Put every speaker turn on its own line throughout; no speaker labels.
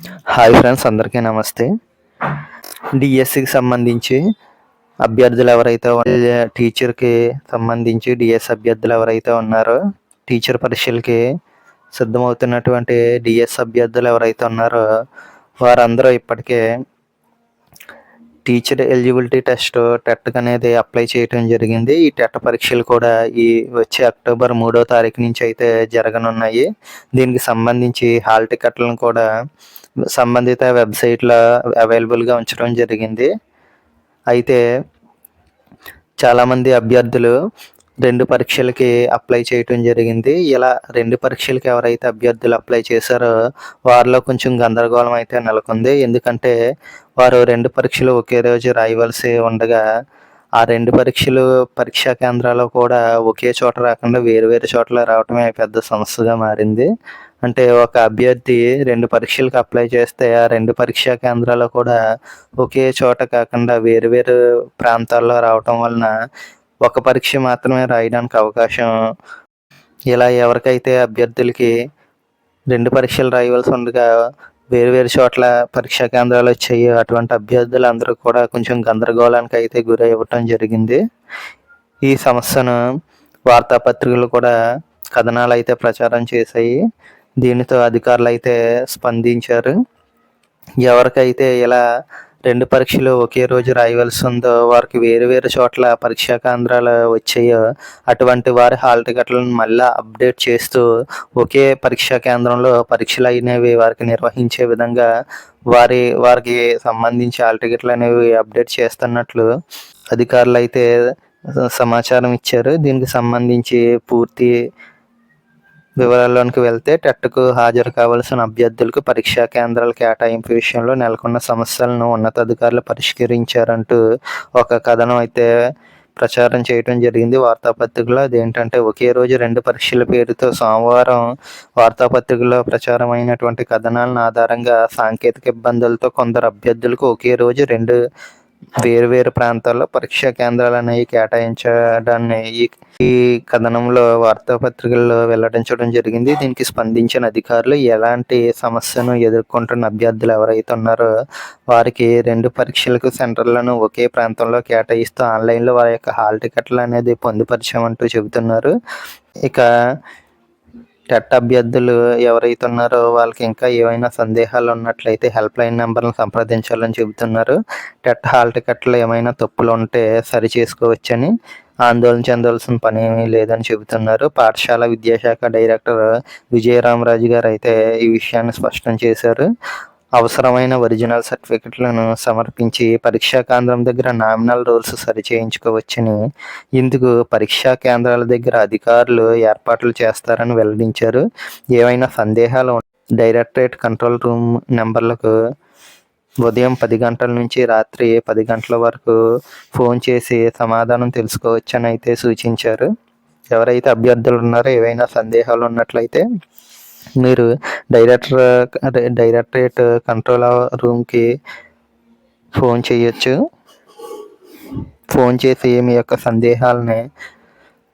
Hi friends, అందరికీ నమస్తే. డిఎస్సికి సంబంధించి అభ్యర్థులు ఎవరైతే టీచర్కి సంబంధించి డిఎస్ అభ్యర్థులు ఎవరైతే ఉన్నారో, టీచర్ పరీక్షలకి సిద్ధమవుతున్నటువంటి డిఎస్ అభ్యర్థులు ఎవరైతే ఉన్నారో వారందరూ ఇప్పటికే టీచర్ ఎలిజిబిలిటీ టెస్ట్ టెట్ అనేది అప్లై చేయడం జరిగింది. ఈ టెట్ పరీక్షలు కూడా ఈ వచ్చే అక్టోబర్ 3వ తారీఖు నుంచి అయితే జరగనున్నాయి. దీనికి సంబంధించి హాల్ టికెట్లను కూడా సంబంధిత వెబ్సైట్లో అవైలబుల్గా ఉంచడం జరిగింది. అయితే చాలామంది అభ్యర్థులు 2 పరీక్షలకి అప్లై చేయటం జరిగింది. ఇలా 2 పరీక్షలకి ఎవరైతే అభ్యర్థులు అప్లై చేశారో వారిలో కొంచెం గందరగోళం అయితే నెలకొంది. ఎందుకంటే వారు 2 పరీక్షలు ఒకే రోజు రాయవలసి ఉండగా ఆ 2 పరీక్షలు పరీక్షా కేంద్రాలు కూడా ఒకే చోట రాకుండా వేరు చోట్ల రావటమే పెద్ద సమస్యగా మారింది. అంటే ఒక అభ్యర్థి 2 పరీక్షలకు అప్లై చేస్తే ఆ 2 పరీక్షా కేంద్రాలు కూడా ఒకే చోట కాకుండా వేరు ప్రాంతాల్లో రావటం వలన ఒక పరీక్ష మాత్రమే రాయడానికి అవకాశం. ఇలా ఎవరికైతే అభ్యర్థులకి 2 పరీక్షలు రాయవలసి ఉండగా వేరు చోట్ల పరీక్షా కేంద్రాలు వచ్చాయి. అటువంటి అభ్యర్థులందరూ కూడా కొంచెం గందరగోళానికి అయితే గురవ్వటం జరిగింది. ఈ సమస్యను వార్తాపత్రికలు కూడా కథనాలు అయితే ప్రచారం చేశాయి. దీనితో అధికారులు అయితే స్పందించారు. ఎవరికైతే ఇలా 2 పరీక్షలు ఒకే రోజు రాయవలసి ఉందో వారికి వేరు చోట్ల పరీక్షా కేంద్రాలు వచ్చాయో అటువంటి వారి హాల్ టికెట్లను మళ్ళీ అప్డేట్ చేస్తూ ఒకే పరీక్షా కేంద్రంలో పరీక్షలు అనేవి వారికి నిర్వహించే విధంగా వారికి సంబంధించి హాల్ టికెట్లు అనేవి అప్డేట్ చేస్తున్నట్లు అధికారులు అయితే సమాచారం ఇచ్చారు. దీనికి సంబంధించి పూర్తి వివరాల్లోనికి వెళ్తే టెట్కు హాజరు కావాల్సిన అభ్యర్థులకు పరీక్షా కేంద్రాల కేటాయింపు విషయంలో నెలకొన్న సమస్యలను ఉన్నతాధికారులు పరిష్కరించారంటూ ఒక కథనం అయితే ప్రచారం చేయడం జరిగింది వార్తాపత్రికలో. అదేంటంటే ఒకే రోజు 2 పరీక్షల పేరుతో సోమవారం వార్తాపత్రికలో ప్రచారమైనటువంటి కథనాలను ఆధారంగా సాంకేతిక ఇబ్బందులతో కొందరు అభ్యర్థులకు ఒకే రోజు 2 వేరు ప్రాంతాల్లో పరీక్షా కేంద్రాలు అనేవి కేటాయించడాన్ని ఈ కథనంలో వార్తాపత్రికల్లో వెల్లడించడం జరిగింది. దీనికి స్పందించిన అధికారులు ఎలాంటి సమస్యను ఎదుర్కొంటున్న అభ్యర్థులు ఎవరైతే ఉన్నారో వారికి 2 పరీక్షలకు సెంటర్లను ఒకే ప్రాంతంలో కేటాయిస్తూ ఆన్లైన్లో వారి యొక్క హాల్ టికెట్లు అనేది పొందుపరిచామంటూ చెబుతున్నారు. ఇక టెట్ అభ్యర్థులు ఎవరైతే ఉన్నారో వాళ్ళకి ఇంకా ఏమైనా సందేహాలు ఉన్నట్లయితే హెల్ప్ లైన్ నెంబర్లను సంప్రదించాలని చెబుతున్నారు. టెట్ హాల్ టికెట్లో ఏమైనా తప్పులు ఉంటే సరి చేసుకోవచ్చని, ఆందోళన చెందాల్సిన పని ఏమీ లేదని చెబుతున్నారు. పాఠశాల విద్యాశాఖ డైరెక్టర్ విజయరామరాజు గారు అయితే ఈ విషయాన్ని స్పష్టం చేశారు. అవసరమైన ఒరిజినల్ సర్టిఫికెట్లను సమర్పించి పరీక్షా కేంద్రం దగ్గర నామినల్ రోల్స్ సరిచేయించుకోవచ్చని, ఇందుకు పరీక్షా కేంద్రాల దగ్గర అధికారులు ఏర్పాట్లు చేస్తారని వెల్లడించారు. ఏవైనా సందేహాలు డైరెక్టరేట్ కంట్రోల్ రూమ్ నెంబర్లకు ఉదయం 10 గంటల నుంచి రాత్రి 10 గంటల వరకు ఫోన్ చేసి సమాధానం తెలుసుకోవచ్చని అయితే సూచించారు. ఎవరైతే అభ్యర్థులు ఉన్నారో ఏవైనా సందేహాలు ఉన్నట్లయితే మీరు డైరెక్టరేట్ కంట్రోల్ రూమ్కి ఫోన్ చేయొచ్చు. ఫోన్ చేసి మీ యొక్క సందేహాలని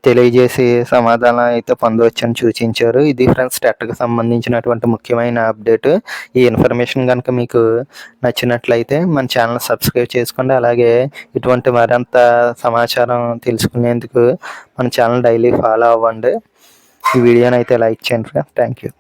తెలియజేసి సమాధానం అయితే పొందవచ్చని సూచించారు. ఇది ఫ్రెండ్స్ టెట్కి సంబంధించినటువంటి ముఖ్యమైన అప్డేట్. ఈ ఇన్ఫర్మేషన్ కనుక మీకు నచ్చినట్లయితే మన ఛానల్ సబ్స్క్రైబ్ చేసుకోండి. అలాగే ఇటువంటి మరింత సమాచారం తెలుసుకునేందుకు మన ఛానల్ డైలీ ఫాలో అవ్వండి. ఈ వీడియోని అయితే లైక్ చేయండి ఫ్రెండ్స్. Thank you.